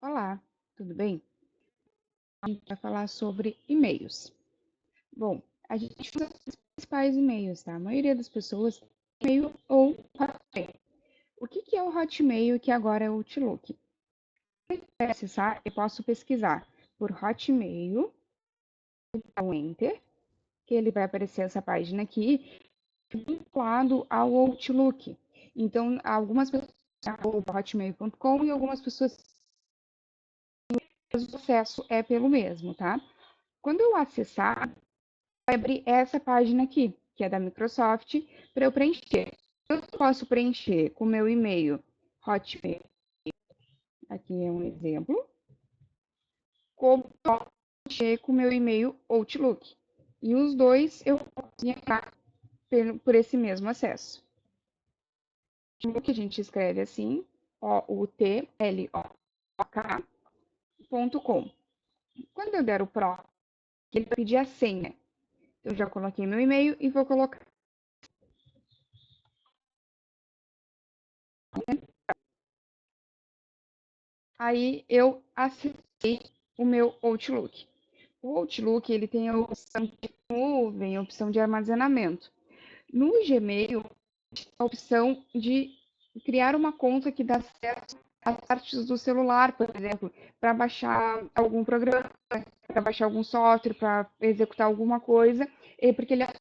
Olá, tudo bem? A gente vai falar sobre e-mails. Bom, a gente usa os principais e-mails, tá? A maioria das pessoas tem e-mail ou Hotmail. O que é o Hotmail que agora é o Outlook? Para acessar, eu posso pesquisar por Hotmail, dar um Enter, que ele vai aparecer essa página aqui, vinculado ao Outlook. Então, algumas pessoas hotmail.com e algumas pessoas o acesso é pelo mesmo, tá? Quando eu acessar, vai abrir essa página aqui, que é da Microsoft, para eu preencher. Eu posso preencher com o meu e-mail Hotmail, aqui é um exemplo, como posso preencher com o meu e-mail Outlook. E os dois eu posso entrar por esse mesmo acesso. Que a gente escreve assim, outlook.com. Quando eu der o PRO, ele vai pedir a senha. Eu já coloquei meu e-mail e vou colocar. Aí eu acessei o meu Outlook. O Outlook ele tem a opção de nuvem, a opção de armazenamento. No Gmail, a opção de criar uma conta que dá acesso às partes do celular, por exemplo, para baixar algum programa, para baixar algum software, para executar alguma coisa, porque ele é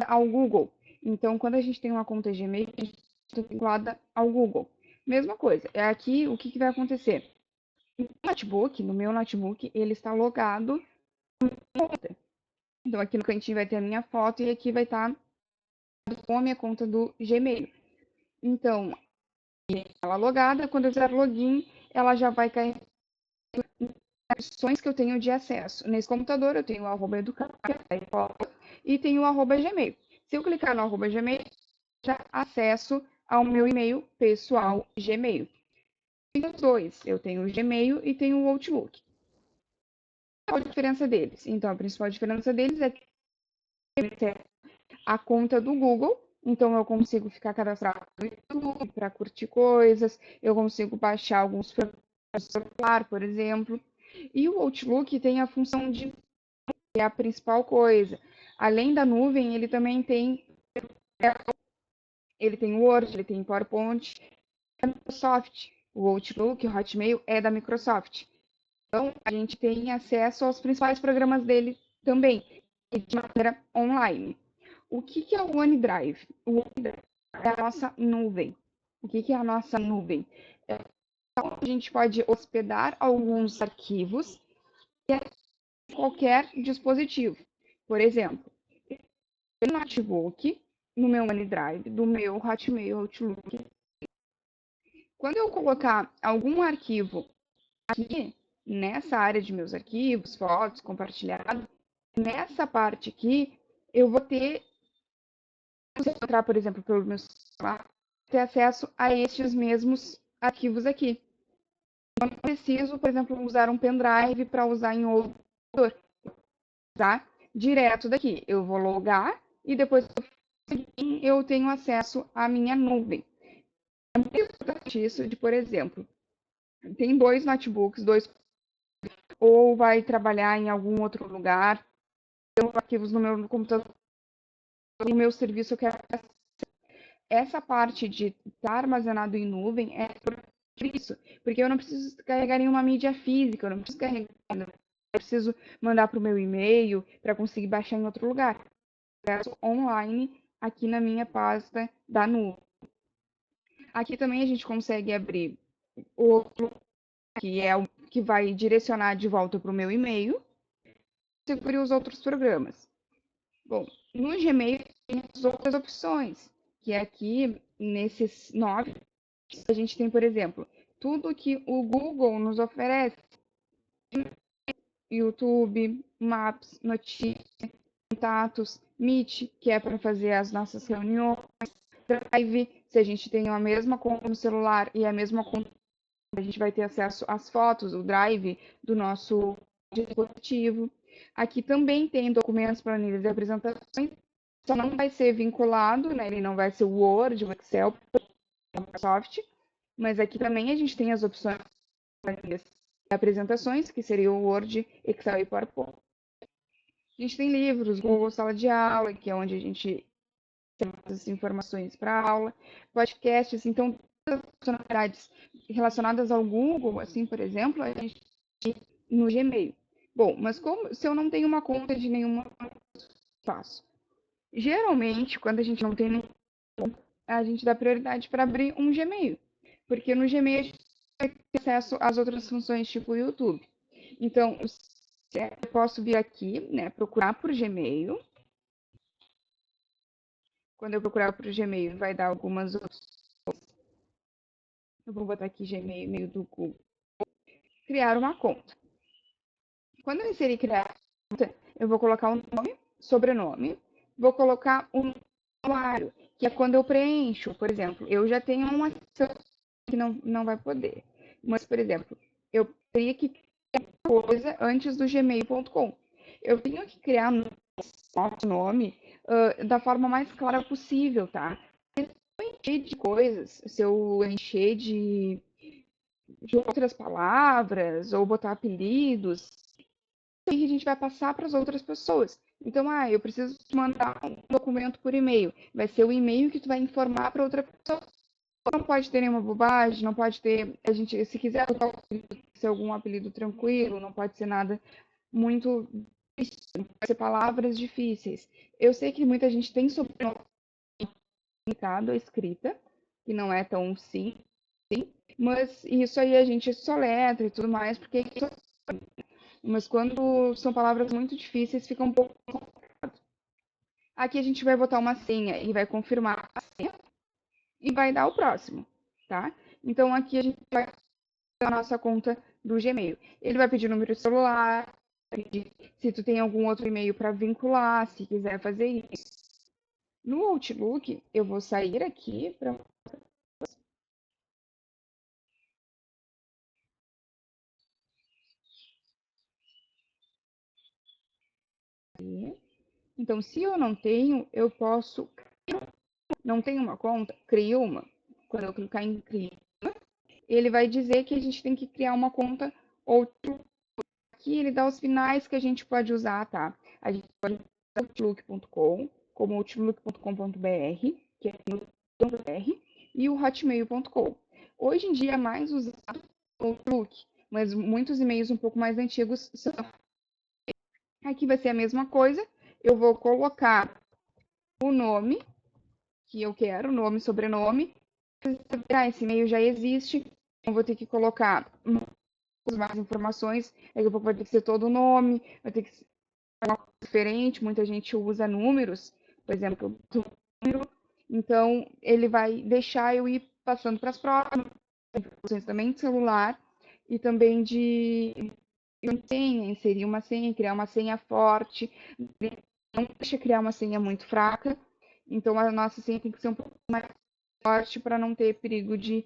ao Google. Então, quando a gente tem uma conta Gmail, a gente está vinculada ao Google. Mesma coisa. É aqui o que vai acontecer? No meu notebook, ele está logado. Então, aqui no cantinho vai ter a minha foto e aqui vai estar com a minha conta do Gmail. Então, ela logada, quando eu fizer login, ela já vai cair as opções que eu tenho de acesso. Nesse computador, eu tenho o @educar e tenho o @gmail. Se eu clicar no @gmail, já acesso ao meu e-mail pessoal Gmail. Tem os dois, eu tenho o Gmail e tenho o Outlook. Qual a diferença deles? Então, a principal diferença deles é que a conta do Google, então eu consigo ficar cadastrado no YouTube para curtir coisas, eu consigo baixar alguns programas no celular, por exemplo. E o Outlook tem a função de é a principal coisa. Além da nuvem, ele também tem Word, ele tem PowerPoint, é da Microsoft. O Outlook, o Hotmail é da Microsoft. Então, a gente tem acesso aos principais programas dele também, de maneira online. O que é o OneDrive? O OneDrive é a nossa nuvem. O que é a nossa nuvem? É onde a gente pode hospedar alguns arquivos em qualquer dispositivo. Por exemplo, no notebook, no meu OneDrive, do meu Hotmail Outlook, quando eu colocar algum arquivo aqui, nessa área de meus arquivos, fotos, compartilhado, nessa parte aqui, eu vou ter, se eu entrar, por exemplo, pelo meu celular, ter acesso a estes mesmos arquivos aqui. Eu não preciso, por exemplo, usar um pendrive para usar em outro computador, tá? Direto daqui. Eu vou logar e depois eu tenho acesso à minha nuvem. É muito importante isso de, por exemplo, tem dois notebooks, ou vai trabalhar em algum outro lugar, tem arquivos no meu computador, no meu serviço eu quero. Essa parte de estar armazenado em nuvem é por isso, porque eu não preciso carregar nenhuma mídia física, eu não preciso carregar, eu preciso mandar para o meu e-mail para conseguir baixar em outro lugar. Acesso online aqui na minha pasta da nuvem. Aqui também a gente consegue abrir outro que é o que vai direcionar de volta para o meu e-mail e abrir os outros programas. Bom, no Gmail tem as outras opções, que é aqui nesses 9 a gente tem, por exemplo, tudo que o Google nos oferece: YouTube, Maps, notícias, contatos, Meet, que é para fazer as nossas reuniões, Drive, se a gente tem a mesma conta no celular e a mesma conta, a gente vai ter acesso às fotos, o Drive do nosso dispositivo. Aqui também tem documentos, planilhas e apresentações, só não vai ser vinculado, né? Ele não vai ser o Word, o Excel, Microsoft, mas aqui também a gente tem as opções apresentações, que seria o Word, Excel e PowerPoint. A gente tem livros, Google Sala de Aula, que é onde a gente tem as informações para a aula, podcasts, então todas as funcionalidades relacionadas ao Google, assim, por exemplo, a gente tem no Gmail. Bom, mas como se eu não tenho uma conta de nenhuma, faço. Geralmente, quando a gente não tem nenhum, a gente dá prioridade para abrir um Gmail, porque no Gmail a gente vai ter acesso às outras funções, tipo o YouTube. Então, eu posso vir aqui, né, procurar por Gmail. Quando eu procurar por Gmail, vai dar algumas opções. Eu vou botar aqui Gmail do Google. Criar uma conta. Quando eu inserir criar uma conta, eu vou colocar o nome, sobrenome, vou colocar o usuário, que é quando eu preencho. Por exemplo, eu já tenho uma que não vai poder. Mas, por exemplo, eu teria que criar uma coisa antes do gmail.com. Eu tenho que criar nosso nome da forma mais clara possível, tá? Se eu encher de coisas, se eu encher de outras palavras ou botar apelidos, aí a gente vai passar para as outras pessoas. Então, eu preciso te mandar um documento por e-mail. Vai ser o e-mail que tu vai informar para outra pessoa. Não pode ter nenhuma bobagem, não pode ter, a gente, se quiser botar ser algum apelido tranquilo, não pode ser nada muito difícil, não pode ser palavras difíceis. Eu sei que muita gente tem sobrenome complicado a escrita, que não é tão simples, mas isso aí a gente soletra e tudo mais, porque mas quando são palavras muito difíceis, fica um pouco complicado. Aqui a gente vai botar uma senha e vai confirmar a senha e vai dar o próximo, tá? Então aqui a gente vai a nossa conta do Gmail. Ele vai pedir o número de celular, pedir se tu tem algum outro e-mail para vincular, se quiser fazer isso. No Outlook, eu vou sair aqui para então, se eu não tenho, eu posso. Não tenho uma conta? Crio uma. Quando eu clicar em criar, ele vai dizer que a gente tem que criar uma conta Outlook. Aqui ele dá os finais que a gente pode usar, tá? A gente pode usar outlook.com, como outlook.com.br, que é .br, e o hotmail.com. Hoje em dia é mais usado o Outlook, mas muitos e-mails um pouco mais antigos são. Aqui vai ser a mesma coisa. Eu vou colocar o nome que eu quero, nome, sobrenome. Esse e-mail já existe, então vou ter que colocar mais informações, daqui a pouco vai ter que ser todo o nome, vai ter que ser uma coisa diferente, muita gente usa números, por exemplo, número, então ele vai deixar eu ir passando para as próximas informações também de celular e também de senha, inserir uma senha, criar uma senha forte, não deixa criar uma senha muito fraca, então a nossa senha tem que ser um pouco mais forte para não ter perigo de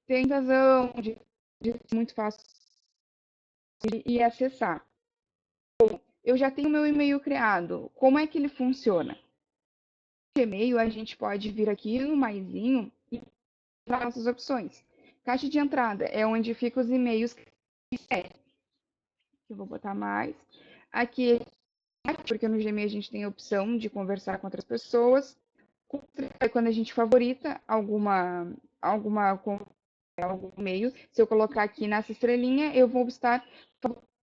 ter invasão, de ser muito fácil de acessar. Bom, eu já tenho meu e-mail criado. Como é que ele funciona? No e-mail, a gente pode vir aqui no maisinho e entrar nossas opções. Caixa de entrada é onde ficam os e-mails que eu vou botar mais. Aqui, porque no Gmail a gente tem a opção de conversar com outras pessoas. Quando a gente favorita alguma algum e-mail, se eu colocar aqui nessa estrelinha, eu vou estar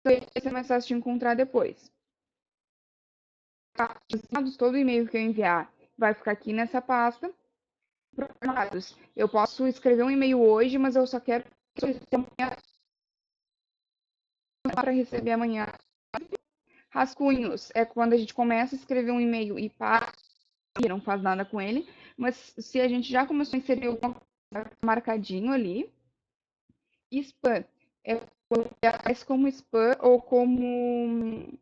vai ser mais fácil de encontrar depois. Todo e-mail que eu enviar vai ficar aqui nessa pasta. Programados. Eu posso escrever um e-mail hoje, mas eu só quero para receber amanhã. Rascunhos é quando a gente começa a escrever um e-mail e para e não faz nada com ele, mas se a gente já começou a inserir alguma coisa marcadinho ali, spam é quando aparece como spam ou como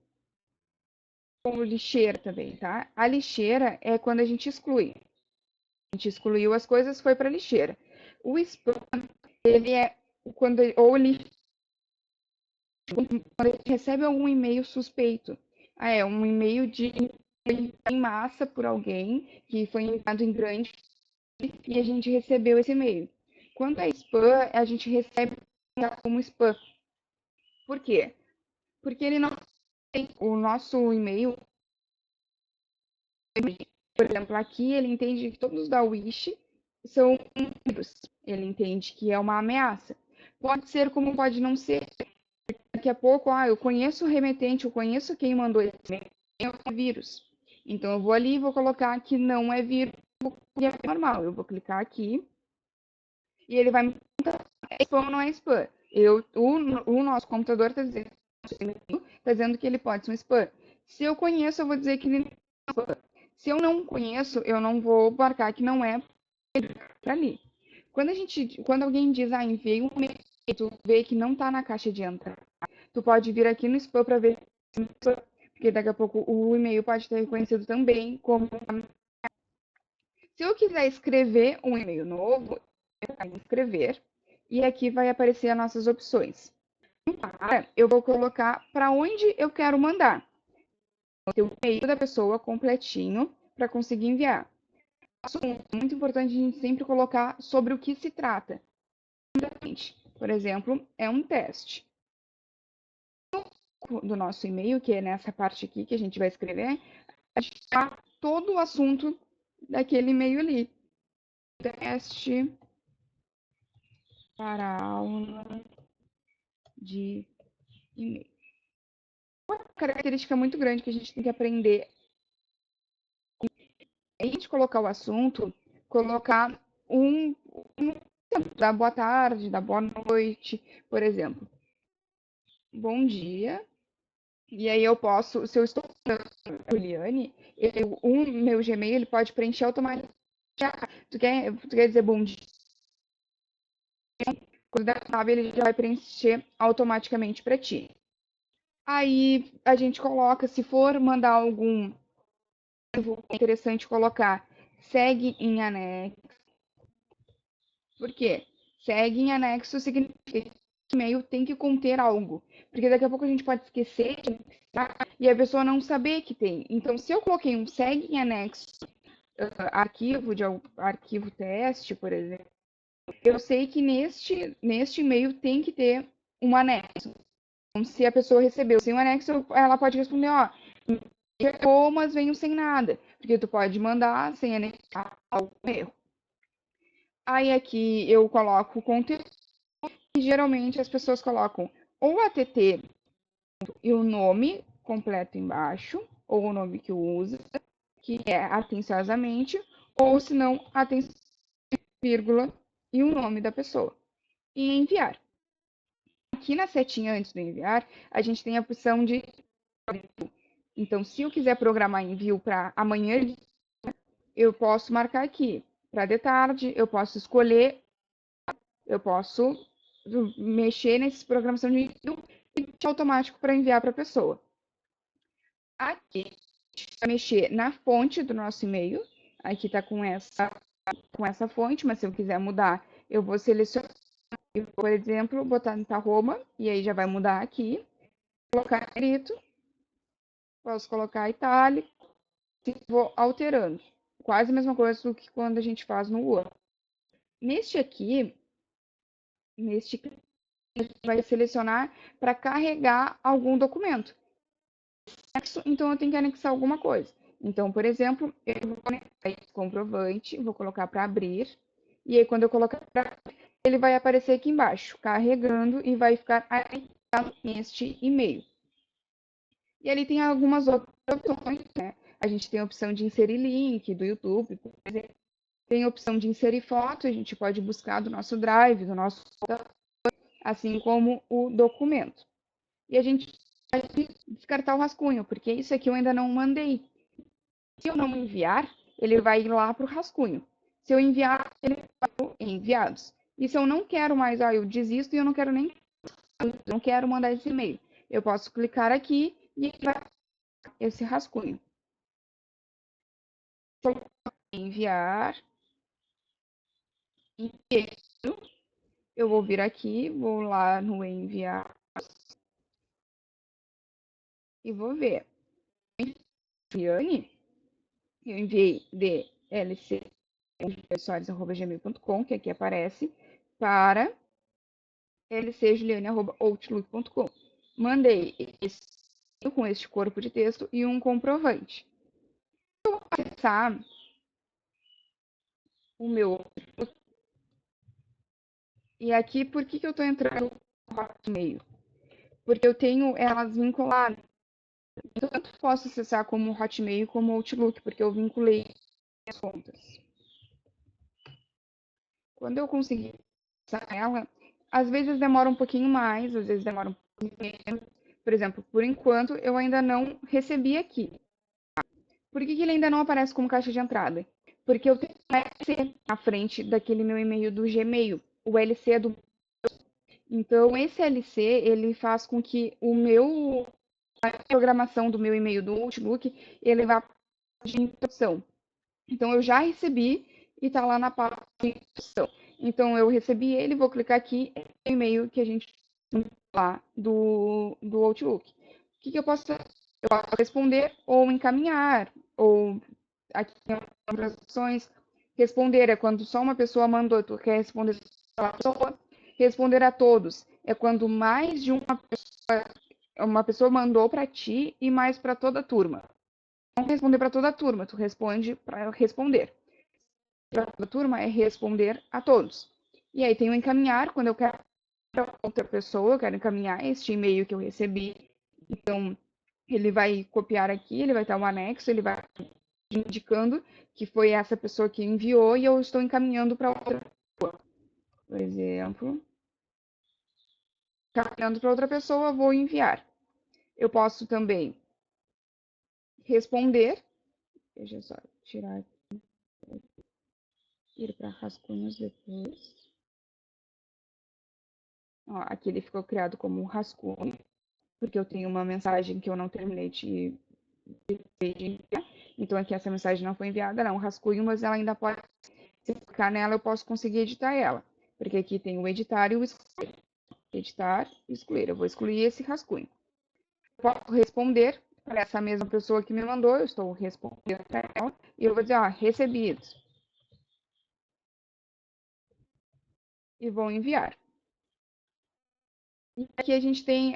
lixeira também, tá? A lixeira é quando a gente exclui. A gente excluiu as coisas, foi para lixeira. O spam, ele é quando ou quando a gente recebe algum e-mail suspeito. É um e-mail em massa por alguém que foi enviado em grande e a gente recebeu esse e-mail. Quando é spam, a gente recebe como spam. Por quê? Porque ele não tem o nosso e-mail, por exemplo, aqui ele entende que todos da Wish são vírus. Ele entende que é uma ameaça. Pode ser como pode não ser. Daqui a pouco, eu conheço o remetente, eu conheço quem mandou esse e-mail, é vírus. Então eu vou ali e vou colocar que não é vírus, que é normal. Eu vou clicar aqui e ele vai me perguntar, é spam ou não é spam. O nosso computador está dizendo que ele pode ser um spam. Se eu conheço, eu vou dizer que ele não é spam. Se eu não conheço, eu não vou marcar que não é para ali. Quando alguém diz, enviei um e-mail, tu vê que não está na caixa de entrada, tu pode vir aqui no spam para ver se é spam, porque daqui a pouco o e-mail pode ter reconhecido também como. Se eu quiser escrever um e-mail novo, eu vou escrever e aqui vai aparecer as nossas opções. Eu vou colocar para onde eu quero mandar. Vou ter o e-mail da pessoa completinho para conseguir enviar. É muito importante a gente sempre colocar sobre o que se trata. Por exemplo, é um teste. Do nosso e-mail, que é nessa parte aqui que a gente vai escrever, a gente dá todo o assunto daquele e-mail ali. Teste para aula de e-mail. Uma característica muito grande que a gente tem que aprender é a gente colocar o assunto, colocar da boa tarde, da boa noite, por exemplo. Bom dia. E aí eu posso, se eu estou com Juliane, o meu Gmail ele pode preencher automaticamente. Tu quer dizer bom dia? Quando sabe, ele já vai preencher automaticamente para ti. Aí a gente coloca, se for mandar algum interessante colocar, segue em anexo. Por quê? Segue em anexo significa que o e-mail tem que conter algo. Porque daqui a pouco a gente pode esquecer e a pessoa não saber que tem. Então, se eu coloquei um segue em anexo, arquivo teste, por exemplo, eu sei que neste e-mail tem que ter um anexo. Então, se a pessoa recebeu sem um anexo, ela pode responder, chegou, mas veio sem nada. Porque tu pode mandar sem anexar algum erro. Aí aqui eu coloco o conteúdo e geralmente as pessoas colocam ou o ATT e o nome completo embaixo, ou o nome que usa, que é atenciosamente, ou se não, atenção, vírgula e o nome da pessoa. E enviar. Aqui na setinha antes do enviar, a gente tem a opção de. Então, se eu quiser programar envio para amanhã, eu posso marcar aqui. Para de tarde, eu posso escolher, eu posso mexer nessa programação de envio e automático para enviar para a pessoa. Aqui, a gente vai mexer na fonte do nosso e-mail. Aqui está com essa fonte, mas se eu quiser mudar, eu vou selecionar, por exemplo, botar no arroba, e aí já vai mudar aqui. Colocar escrito, posso colocar itálico, e vou alterando. Quase a mesma coisa do que quando a gente faz no Word. Neste aqui, a gente vai selecionar para carregar algum documento. Então, eu tenho que anexar alguma coisa. Então, por exemplo, eu vou conectar esse comprovante, vou colocar para abrir, e aí quando eu colocar para ele vai aparecer aqui embaixo, carregando, e vai ficar anexado neste e-mail. E ali tem algumas outras opções, né? A gente tem a opção de inserir link do YouTube, por exemplo. Tem a opção de inserir foto, a gente pode buscar do nosso Drive, do nosso, assim como o documento. E a gente vai descartar o rascunho, porque isso aqui eu ainda não mandei. Se eu não enviar, ele vai ir lá para o rascunho. Se eu enviar, ele vai para enviados. E se eu não quero mais, eu desisto e eu não quero nem, eu não quero mandar esse e-mail. Eu posso clicar aqui e ele vai esse rascunho. Enviar. Eu vou vir aqui, vou lá no enviar e vou ver. Viane, eu enviei DLC, que aqui aparece, para lcjuliane@outlook.com. Mandei com este corpo de texto e um comprovante. Eu vou acessar o meu. E aqui, por que eu estou entrando no Hotmail? Porque eu tenho elas vinculadas. Então, tanto posso acessar como Hotmail como Outlook, porque eu vinculei as contas. Quando eu conseguir acessar ela, às vezes demora um pouquinho mais, às vezes demora um pouquinho menos. Por exemplo, por enquanto, eu ainda não recebi aqui. Por que ele ainda não aparece como caixa de entrada? Porque eu tenho um LC na frente daquele meu e-mail do Gmail. O LC é do. Então, esse LC, ele faz com que a programação do meu e-mail do Outlook, ele vá de instrução. Então, eu já recebi e está lá na parte de instrução. Então, eu recebi ele, vou clicar aqui, é o e-mail que a gente lá do Outlook. O que eu posso fazer? Eu posso responder ou encaminhar, ou aqui tem outras opções. Responder é quando só uma pessoa mandou, tu quer responder a pessoa. Responder a todos é quando mais de uma pessoa mandou para ti e mais para toda a turma. Não responder para toda a turma, tu responde para responder. Para toda a turma é responder a todos. E aí tem o encaminhar, quando eu quero para outra pessoa, eu quero encaminhar este e-mail que eu recebi. Então, ele vai copiar aqui, ele vai estar um anexo, ele vai indicando que foi essa pessoa que enviou e eu estou encaminhando para outra pessoa. Por exemplo, encaminhando para outra pessoa, vou enviar. Eu posso também responder. Deixa eu só tirar aqui, ir para rascunhos depois. Ó, aqui ele ficou criado como um rascunho, porque eu tenho uma mensagem que eu não terminei de enviar. Então aqui essa mensagem não foi enviada, ela é um rascunho, mas ela ainda pode, se clicar nela, eu posso conseguir editar ela. Porque aqui tem o editar e o excluir. Editar e excluir. Eu vou excluir esse rascunho. Posso responder para essa mesma pessoa que me mandou, eu estou respondendo para ela, e eu vou dizer, ó, recebidos. E vou enviar. E aqui a gente tem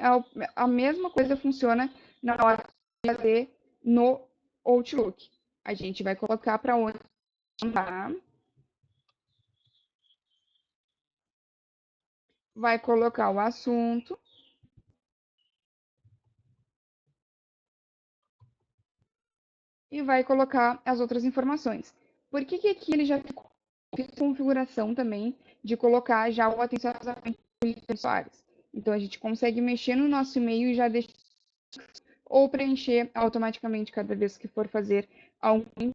a mesma coisa funciona na hora de fazer no Outlook. A gente vai colocar para onde mandar. Vai colocar o assunto. E vai colocar as outras informações. Por que aqui ele já fez configuração também de colocar já o atenciosamente usuários? Então, a gente consegue mexer no nosso e-mail e já deixar ou preencher automaticamente cada vez que for fazer algum